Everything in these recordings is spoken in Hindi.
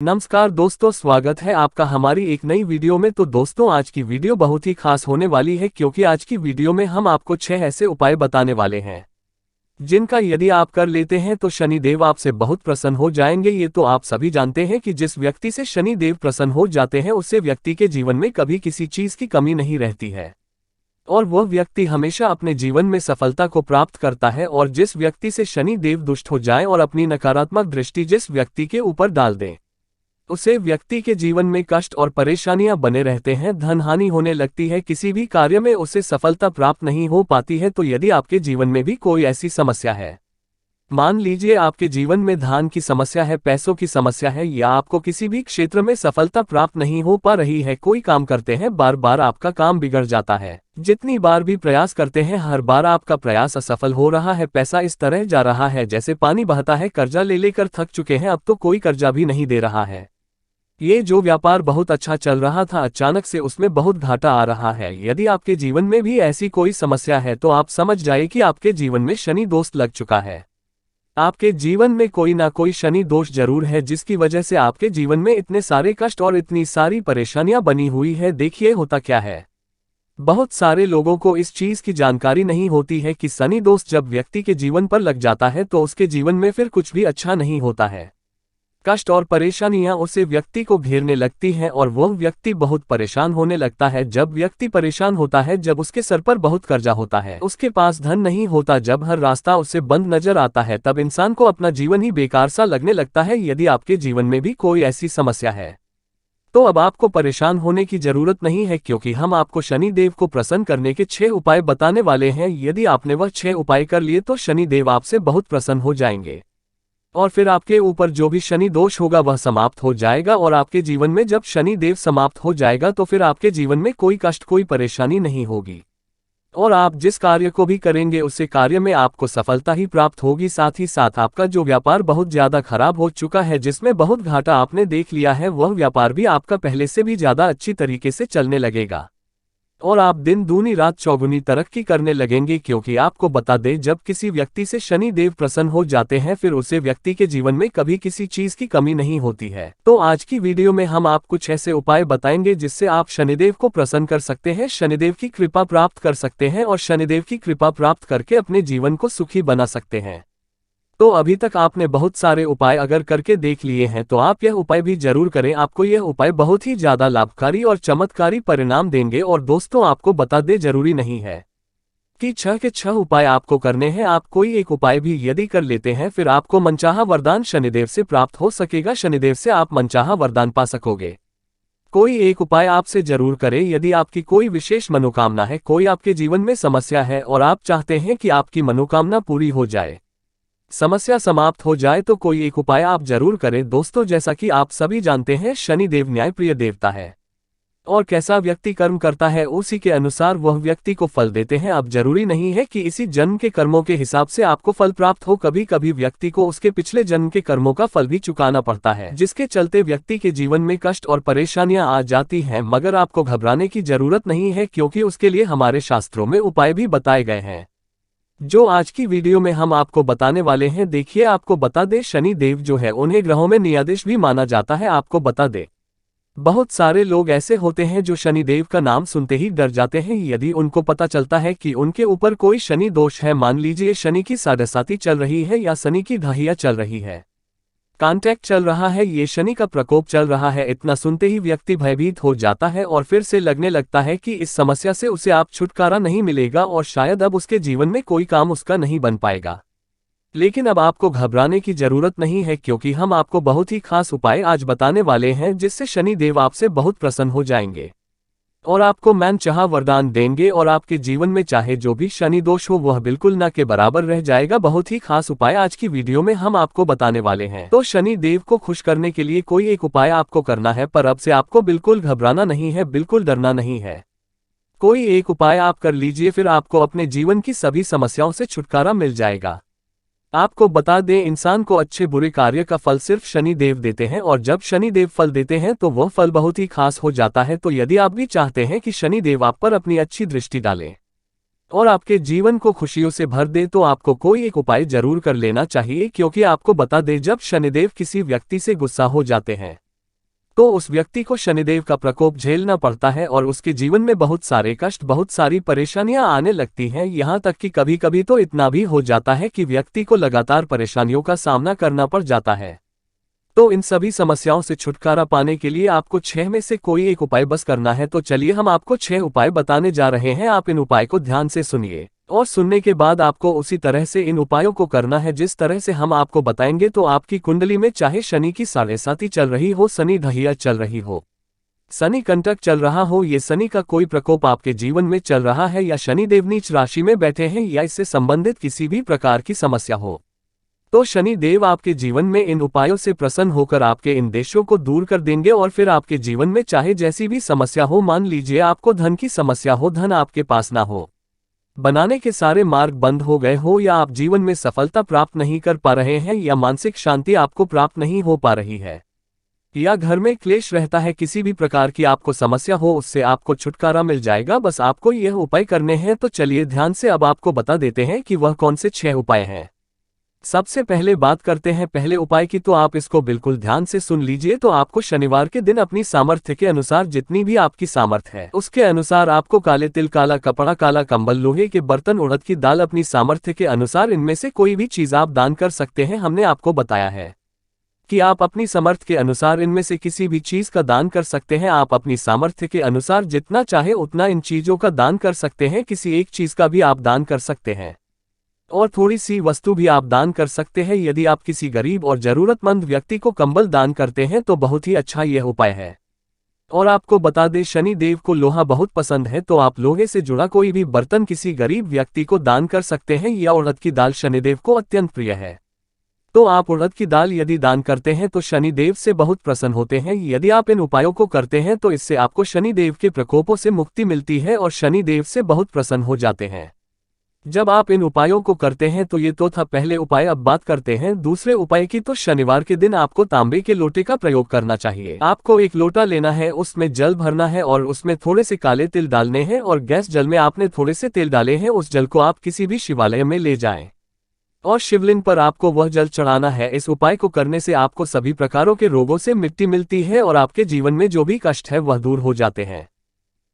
नमस्कार दोस्तों, स्वागत है आपका हमारी एक नई वीडियो में। तो दोस्तों, आज की वीडियो बहुत ही खास होने वाली है क्योंकि आज की वीडियो में हम आपको 6 ऐसे उपाय बताने वाले हैं जिनका यदि आप कर लेते हैं तो शनिदेव आपसे बहुत प्रसन्न हो जाएंगे। ये तो आप सभी जानते हैं कि जिस व्यक्ति से शनिदेव प्रसन्न हो जाते हैं उससे व्यक्ति के जीवन में कभी किसी चीज की कमी नहीं रहती है और वह व्यक्ति हमेशा अपने जीवन में सफलता को प्राप्त करता है। और जिस व्यक्ति से शनिदेव दुष्ट हो जाए और अपनी नकारात्मक दृष्टि जिस व्यक्ति के ऊपर डाल दें उसे व्यक्ति के जीवन में कष्ट और परेशानियां बने रहते हैं, धन हानि होने लगती है, किसी भी कार्य में उसे सफलता प्राप्त नहीं हो पाती है। तो यदि आपके जीवन में भी कोई ऐसी समस्या है, मान लीजिए आपके जीवन में धन की समस्या है, पैसों की समस्या है, या आपको किसी भी क्षेत्र में सफलता प्राप्त नहीं हो पा रही है, कोई काम करते हैं बार बार आपका काम बिगड़ जाता है, जितनी बार भी प्रयास करते हैं हर बार आपका प्रयास असफल हो रहा है, पैसा इस तरह जा रहा है जैसे पानी बहता है, कर्जा ले लेकर थक चुके हैं, अब तो कोई कर्जा भी नहीं दे रहा है, ये जो व्यापार बहुत अच्छा चल रहा था अचानक से उसमें बहुत घाटा आ रहा है। यदि आपके जीवन में भी ऐसी कोई समस्या है तो आप समझ जाइए कि आपके जीवन में शनि दोष लग चुका है। आपके जीवन में कोई ना कोई शनि दोष जरूर है जिसकी वजह से आपके जीवन में इतने सारे कष्ट और इतनी सारी परेशानियां बनी हुई है। देखिए होता क्या है, बहुत सारे लोगों को इस चीज की जानकारी नहीं होती है कि शनि दोष जब व्यक्ति के जीवन पर लग जाता है तो उसके जीवन में फिर कुछ भी अच्छा नहीं होता है। कष्ट और परेशानियां उसे व्यक्ति को घेरने लगती हैं और वह व्यक्ति बहुत परेशान होने लगता है। जब व्यक्ति परेशान होता है, जब उसके सर पर बहुत कर्जा होता है, उसके पास धन नहीं होता, जब हर रास्ता उसे बंद नजर आता है, तब इंसान को अपना जीवन ही बेकार सा लगने लगता है। यदि आपके जीवन में भी कोई ऐसी समस्या है तो अब आपको परेशान होने की जरूरत नहीं है क्योंकि हम आपको शनिदेव को प्रसन्न करने के 6 उपाय बताने वाले हैं। यदि आपने वह 6 उपाय कर लिए तो शनिदेव आपसे बहुत प्रसन्न हो जाएंगे और फिर आपके ऊपर जो भी शनि दोष होगा वह समाप्त हो जाएगा। और आपके जीवन में जब शनि देव समाप्त हो जाएगा तो फिर आपके जीवन में कोई कष्ट कोई परेशानी नहीं होगी और आप जिस कार्य को भी करेंगे उसे कार्य में आपको सफलता ही प्राप्त होगी। साथ ही साथ आपका जो व्यापार बहुत ज्यादा खराब हो चुका है, जिसमें बहुत घाटा आपने देख लिया है, वह व्यापार भी आपका पहले से भी ज्यादा अच्छी तरीके से चलने लगेगा और आप दिन दूनी रात चौगुनी तरक्की करने लगेंगे। क्योंकि आपको बता दें, जब किसी व्यक्ति से शनि देव प्रसन्न हो जाते हैं फिर उसे व्यक्ति के जीवन में कभी किसी चीज की कमी नहीं होती है। तो आज की वीडियो में हम आप कुछ ऐसे उपाय बताएंगे जिससे आप शनिदेव को प्रसन्न कर सकते हैं, शनिदेव की कृपा प्राप्त कर सकते हैं और शनिदेव की कृपा प्राप्त करके अपने जीवन को सुखी बना सकते हैं। तो अभी तक आपने बहुत सारे उपाय अगर करके देख लिए हैं तो आप यह उपाय भी जरूर करें, आपको यह उपाय बहुत ही ज्यादा लाभकारी और चमत्कारी परिणाम देंगे। और दोस्तों, आपको बता दे, जरूरी नहीं है कि 6 के 6 उपाय आपको करने हैं, आप कोई एक उपाय भी यदि कर लेते हैं फिर आपको मनचाहा वरदान शनिदेव से प्राप्त हो सकेगा, शनिदेव से आप मनचाहा वरदान पा सकोगे। कोई एक उपाय आपसे जरूर करें। यदि आपकी कोई विशेष मनोकामना है, कोई आपके जीवन में समस्या है और आप चाहते हैं कि आपकी मनोकामना पूरी हो जाए, समस्या समाप्त हो जाए, तो कोई एक उपाय आप जरूर करें। दोस्तों, जैसा कि आप सभी जानते हैं शनिदेव न्यायप्रिय देवता है और कैसा व्यक्ति कर्म करता है उसी के अनुसार वह व्यक्ति को फल देते हैं। अब जरूरी नहीं है कि इसी जन्म के कर्मों के हिसाब से आपको फल प्राप्त हो, कभी कभी व्यक्ति को उसके पिछले जन्म के कर्मों का फल भी चुकाना पड़ता है, जिसके चलते व्यक्ति के जीवन में कष्ट और परेशानियां आ जाती हैं। मगर आपको घबराने की जरूरत नहीं है क्योंकि उसके लिए हमारे शास्त्रों में उपाय भी बताए गए हैं जो आज की वीडियो में हम आपको बताने वाले हैं। देखिए, आपको बता दे, शनि देव जो है उन्हें ग्रहों में न्यायाधीश भी माना जाता है। आपको बता दे, बहुत सारे लोग ऐसे होते हैं जो शनि देव का नाम सुनते ही डर जाते हैं यदि उनको पता चलता है कि उनके ऊपर कोई शनि दोष है। मान लीजिए शनि की साढ़ेसाती चल रही है या शनि की ढहिया चल रही है, कांटेक्ट चल रहा है, ये शनि का प्रकोप चल रहा है। इतना सुनते ही व्यक्ति भयभीत हो जाता है और फिर से लगने लगता है कि इस समस्या से उसे आप छुटकारा नहीं मिलेगा और शायद अब उसके जीवन में कोई काम उसका नहीं बन पाएगा। लेकिन अब आपको घबराने की जरूरत नहीं है क्योंकि हम आपको बहुत ही खास उपाय आज बताने वाले हैं जिससे शनि देव आपसे बहुत प्रसन्न हो जाएंगे और आपको मनचाहा वरदान देंगे और आपके जीवन में चाहे जो भी शनि दोष हो वह बिल्कुल न के बराबर रह जाएगा। बहुत ही खास उपाय आज की वीडियो में हम आपको बताने वाले हैं। तो शनि देव को खुश करने के लिए कोई एक उपाय आपको करना है, पर अब से आपको बिल्कुल घबराना नहीं है, बिल्कुल डरना नहीं है। कोई एक उपाय आप कर लीजिए, फिर आपको अपने जीवन की सभी समस्याओं से छुटकारा मिल जाएगा। आपको बता दें, इंसान को अच्छे बुरे कार्य का फल सिर्फ शनि देव देते हैं और जब शनि देव फल देते हैं तो वह फल बहुत ही खास हो जाता है। तो यदि आप भी चाहते हैं कि शनि देव आप पर अपनी अच्छी दृष्टि डालें और आपके जीवन को खुशियों से भर दे तो आपको कोई एक उपाय जरूर कर लेना चाहिए। क्योंकि आपको बता दें, जब शनिदेव किसी व्यक्ति से गुस्सा हो जाते हैं तो उस व्यक्ति को शनिदेव का प्रकोप झेलना पड़ता है और उसके जीवन में बहुत सारे कष्ट, बहुत सारी परेशानियां आने लगती हैं। यहाँ तक कि कभी कभी तो इतना भी हो जाता है कि व्यक्ति को लगातार परेशानियों का सामना करना पड़ जाता है। तो इन सभी समस्याओं से छुटकारा पाने के लिए आपको 6 में से कोई एक उपाय बस करना है। तो चलिए हम आपको 6 उपाय बताने जा रहे हैं। आप इन उपाय को ध्यान से सुनिए और सुनने के बाद आपको उसी तरह से इन उपायों को करना है जिस तरह से हम आपको बताएंगे। तो आपकी कुंडली में चाहे शनि की 7.5 चल रही हो, शनि ढहिया चल रही हो, शनि कंटक चल रहा हो, ये शनि का कोई प्रकोप आपके जीवन में चल रहा है, या शनिदेव नीच राशि में बैठे हैं, या इससे संबंधित किसी भी प्रकार की समस्या हो, तो शनि देव आपके जीवन में इन उपायों से प्रसन्न होकर आपके इन दोषों को दूर कर देंगे। और फिर आपके जीवन में चाहे जैसी भी समस्या हो, मान लीजिए आपको धन की समस्या हो, धन आपके पास ना हो, बनाने के सारे मार्ग बंद हो गए हो, या आप जीवन में सफलता प्राप्त नहीं कर पा रहे हैं, या मानसिक शांति आपको प्राप्त नहीं हो पा रही है, या घर में क्लेश रहता है, किसी भी प्रकार की आपको समस्या हो, उससे आपको छुटकारा मिल जाएगा। बस आपको यह उपाय करने हैं। तो चलिए ध्यान से अब आपको बता देते हैं कि वह कौन से 6 उपाय हैं। सबसे पहले बात करते हैं पहले उपाय की, तो आप इसको बिल्कुल ध्यान से सुन लीजिए। तो आपको शनिवार के दिन अपनी सामर्थ्य के अनुसार, जितनी भी आपकी सामर्थ्य है उसके अनुसार, आपको काले तिल, काला कपड़ा, काला कंबल, लोहे के बर्तन, उड़द की दाल, अपनी सामर्थ्य के अनुसार इनमें से कोई भी चीज आप दान कर सकते हैं। हमने आपको बताया है कि आप अपनी सामर्थ्य के अनुसार इनमें से किसी भी चीज का दान कर सकते हैं। आप अपनी सामर्थ्य के अनुसार जितना चाहे उतना इन चीजों का दान कर सकते हैं। किसी एक चीज का भी आप दान कर सकते हैं और थोड़ी सी वस्तु भी आप दान कर सकते हैं। यदि आप किसी गरीब और जरूरतमंद व्यक्ति को कंबल दान करते हैं तो बहुत ही अच्छा यह उपाय है। और आपको बता दें, शनि देव को लोहा बहुत पसंद है, तो आप लोहे से जुड़ा कोई भी बर्तन किसी गरीब व्यक्ति को दान कर सकते हैं। या उड़द की दाल शनिदेव को अत्यंत प्रिय है, तो आप उड़द की दाल यदि दान करते हैं तो शनिदेव से बहुत प्रसन्न होते हैं। यदि आप इन उपायों को करते हैं तो इससे आपको शनिदेव के प्रकोपों से मुक्ति मिलती है और शनिदेव से बहुत प्रसन्न हो जाते हैं जब आप इन उपायों को करते हैं। तो ये तो था पहले उपाय। अब बात करते हैं दूसरे उपाय की। तो शनिवार के दिन आपको तांबे के लोटे का प्रयोग करना चाहिए। आपको एक लोटा लेना है, उसमें जल भरना है और उसमें थोड़े से काले तिल डालने हैं, और गैस जल में आपने थोड़े से तिल डाले हैं। उस जल को आप किसी भी शिवालय में ले जाएं और शिवलिंग पर आपको वह जल चढ़ाना है। इस उपाय को करने से आपको सभी प्रकारों के रोगों से मुक्ति मिलती है और आपके जीवन में जो भी कष्ट है वह दूर हो जाते हैं।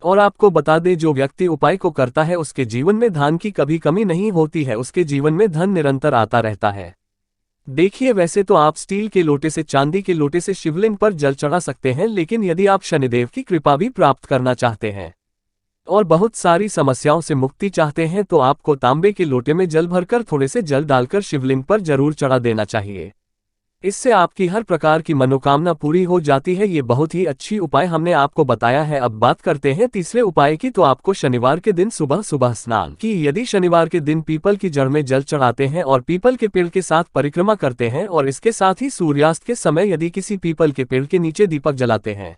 और आपको बता दें, जो व्यक्ति उपाय को करता है उसके जीवन में धन की कभी कमी नहीं होती है, उसके जीवन में धन निरंतर आता रहता है। देखिए, वैसे तो आप स्टील के लोटे से, चांदी के लोटे से शिवलिंग पर जल चढ़ा सकते हैं, लेकिन यदि आप शनिदेव की कृपा भी प्राप्त करना चाहते हैं और बहुत सारी समस्याओं से मुक्ति चाहते हैं तो आपको तांबे के लोटे में जल भरकर थोड़े से जल डालकर शिवलिंग पर जरूर चढ़ा देना चाहिए। इससे आपकी हर प्रकार की मनोकामना पूरी हो जाती है। ये बहुत ही अच्छी उपाय हमने आपको बताया है। अब बात करते हैं तीसरे उपाय की। तो आपको शनिवार के दिन सुबह सुबह स्नान की। यदि शनिवार के दिन पीपल की जड़ में जल चढ़ाते हैं और पीपल के पेड़ के साथ परिक्रमा करते हैं, और इसके साथ ही सूर्यास्त के समय यदि किसी पीपल के पेड़ के नीचे दीपक जलाते हैं,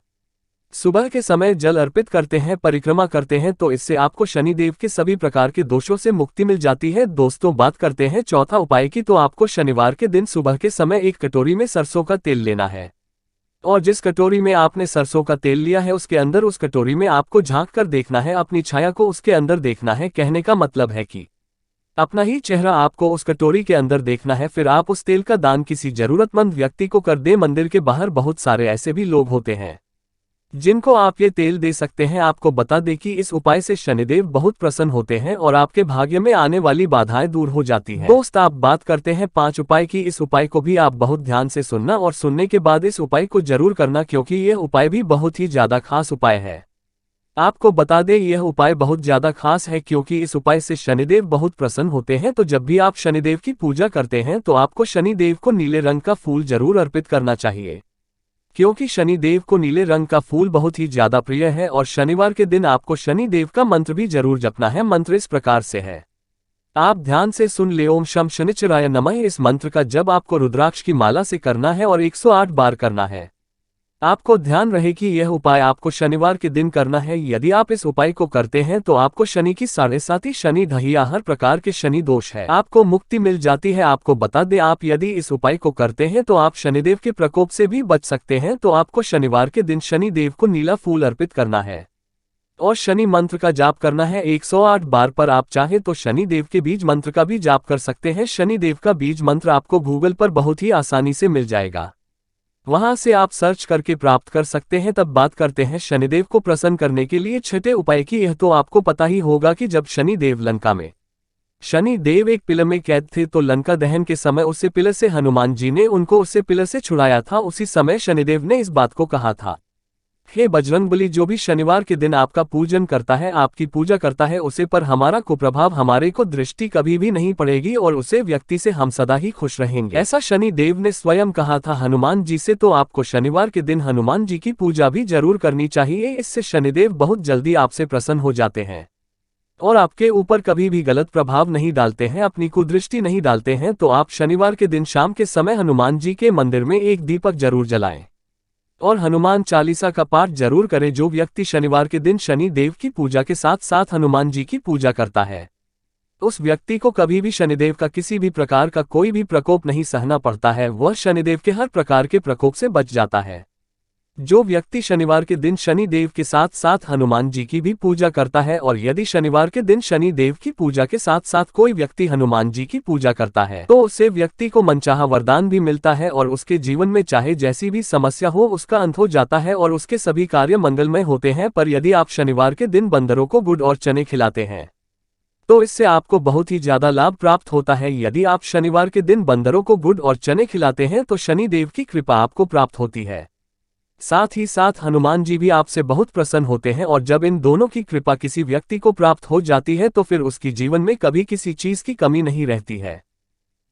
सुबह के समय जल अर्पित करते हैं, परिक्रमा करते हैं, तो इससे आपको शनिदेव के सभी प्रकार के दोषों से मुक्ति मिल जाती है। दोस्तों, बात करते हैं चौथा उपाय की। तो आपको शनिवार के दिन सुबह के समय एक कटोरी में सरसों का तेल लेना है, और जिस कटोरी में आपने सरसों का तेल लिया है उसके अंदर, उस कटोरी में आपको झांक कर देखना है, अपनी छाया को उसके अंदर देखना है। कहने का मतलब है कि अपना ही चेहरा आपको उस कटोरी के अंदर देखना है। फिर आप उस तेल का दान किसी जरूरतमंद व्यक्ति को कर दें। मंदिर के बाहर बहुत सारे ऐसे भी लोग होते हैं जिनको आप ये तेल दे सकते हैं। आपको बता दें कि इस उपाय से शनिदेव बहुत प्रसन्न होते हैं और आपके भाग्य में आने वाली बाधाएं दूर हो जाती हैं। दोस्त, आप बात करते हैं 5 उपाय की। इस उपाय को भी आप बहुत ध्यान से सुनना और सुनने के बाद इस उपाय को जरूर करना, क्योंकि यह उपाय भी बहुत ही ज्यादा खास उपाय है। आपको बता दें, यह उपाय बहुत ज्यादा खास है क्योंकि इस उपाय से शनिदेव बहुत प्रसन्न होते हैं। तो जब भी आप शनिदेव की पूजा करते हैं तो आपको शनिदेव को नीले रंग का फूल जरूर अर्पित करना चाहिए, क्योंकि शनिदेव को नीले रंग का फूल बहुत ही ज्यादा प्रिय है। और शनिवार के दिन आपको शनिदेव का मंत्र भी जरूर जपना है। मंत्र इस प्रकार से है, आप ध्यान से सुन ले। ओम शम शनिचराय नमः। इस मंत्र का जप आपको रुद्राक्ष की माला से करना है और 108 बार करना है। आपको ध्यान रहे कि यह उपाय आपको शनिवार के दिन करना है। यदि आप इस उपाय को करते हैं तो आपको शनि की 7.5 शनि ढहिया, हर प्रकार के शनि दोष है, आपको मुक्ति मिल जाती है। आपको बता दें, आप यदि इस उपाय को करते हैं तो आप शनिदेव के प्रकोप से भी बच सकते हैं। तो आपको शनिवार के दिन शनिदेव को नीला फूल अर्पित करना है और शनि मंत्र का जाप करना है 108 बार। पर आप चाहे तो शनिदेव के बीज मंत्र का भी जाप कर सकते हैं। शनिदेव का बीज मंत्र आपको गूगल पर बहुत ही आसानी से मिल जाएगा। वहां से आप सर्च करके प्राप्त कर सकते हैं। तब बात करते हैं शनिदेव को प्रसन्न करने के लिए छठे उपाय की। यह तो आपको पता ही होगा कि जब शनिदेव लंका में शनिदेव एक पिलर में कैद थे तो लंका दहन के समय उससे पिलर से हनुमान जी ने उनको उससे पिलर से छुड़ाया था। उसी समय शनिदेव ने इस बात को कहा था, हे बजरंगबली, जो भी शनिवार के दिन आपका पूजन करता है, आपकी पूजा करता है, उसे पर हमारा कुप्रभाव, हमारे को दृष्टि कभी भी नहीं पड़ेगी और उसे व्यक्ति से हम सदा ही खुश रहेंगे। ऐसा शनिदेव ने स्वयं कहा था हनुमान जी से। तो आपको शनिवार के दिन हनुमान जी की पूजा भी जरूर करनी चाहिए। इससे शनिदेव बहुत जल्दी आपसे प्रसन्न हो जाते हैं और आपके ऊपर कभी भी गलत प्रभाव नहीं डालते हैं, अपनी कुदृष्टि नहीं डालते हैं। तो आप शनिवार के दिन शाम के समय हनुमान जी के मंदिर में एक दीपक जरूर जलाएं और हनुमान चालीसा का पाठ जरूर करें। जो व्यक्ति शनिवार के दिन शनि देव की पूजा के साथ साथ हनुमान जी की पूजा करता है, उस व्यक्ति को कभी भी शनिदेव का किसी भी प्रकार का कोई भी प्रकोप नहीं सहना पड़ता है। वह शनिदेव के हर प्रकार के प्रकोप से बच जाता है। जो व्यक्ति शनिवार के दिन शनि देव के साथ साथ हनुमान जी की भी पूजा करता है, और यदि शनिवार के दिन शनि देव की पूजा के साथ साथ कोई व्यक्ति हनुमान जी की पूजा करता है, तो उससे व्यक्ति को मनचाहा वरदान भी मिलता है और उसके जीवन में चाहे जैसी भी समस्या हो उसका अंत हो जाता है और उसके सभी कार्य मंगलमय होते हैं। पर यदि आप शनिवार के दिन बंदरों को गुड़ और चने खिलाते हैं तो इससे आपको बहुत ही ज्यादा लाभ प्राप्त होता है। यदि आप शनिवार के दिन बंदरों को गुड़ और चने खिलाते हैं तो शनि देव की कृपा आपको प्राप्त होती है। साथ ही साथ हनुमान जी भी आपसे बहुत प्रसन्न होते हैं और जब इन दोनों की कृपा किसी व्यक्ति को प्राप्त हो जाती है तो फिर उसकी जीवन में कभी किसी चीज की कमी नहीं रहती है।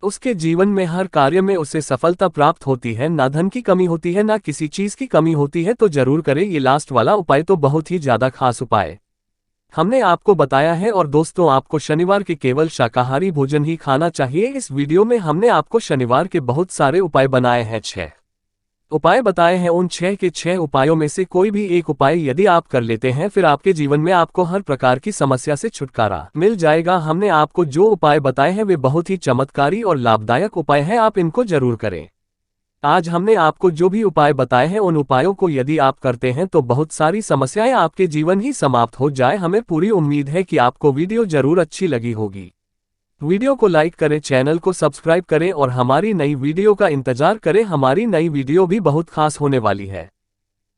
उसके जीवन में हर कार्य में उसे सफलता प्राप्त होती है, ना धन की कमी होती है, ना किसी चीज की कमी होती है। तो जरूर करें ये लास्ट वाला उपाय, तो बहुत ही ज्यादा खास उपाय हमने आपको बताया है। और दोस्तों, आपको शनिवार के केवल शाकाहारी भोजन ही खाना चाहिए। इस वीडियो में हमने आपको शनिवार के बहुत सारे उपाय बनाए हैं। 6 उपाय बताए हैं। उन 6 के 6 उपायों में से कोई भी एक उपाय यदि आप कर लेते हैं, फिर आपके जीवन में आपको हर प्रकार की समस्या से छुटकारा मिल जाएगा। हमने आपको जो उपाय बताए हैं वे बहुत ही चमत्कारी और लाभदायक उपाय हैं, आप इनको जरूर करें। आज हमने आपको जो भी उपाय बताए हैं, उन उपायों को यदि आप करते हैं तो बहुत सारी समस्याएं आपके जीवन ही समाप्त हो जाए। हमें पूरी उम्मीद है कि आपको वीडियो जरूर अच्छी लगी होगी। वीडियो को लाइक करें, चैनल को सब्सक्राइब करें और हमारी नई वीडियो का इंतजार करें। हमारी नई वीडियो भी बहुत खास होने वाली है,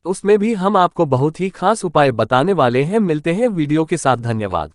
उसमें भी हम आपको बहुत ही खास उपाय बताने वाले हैं। मिलते हैं वीडियो के साथ। धन्यवाद।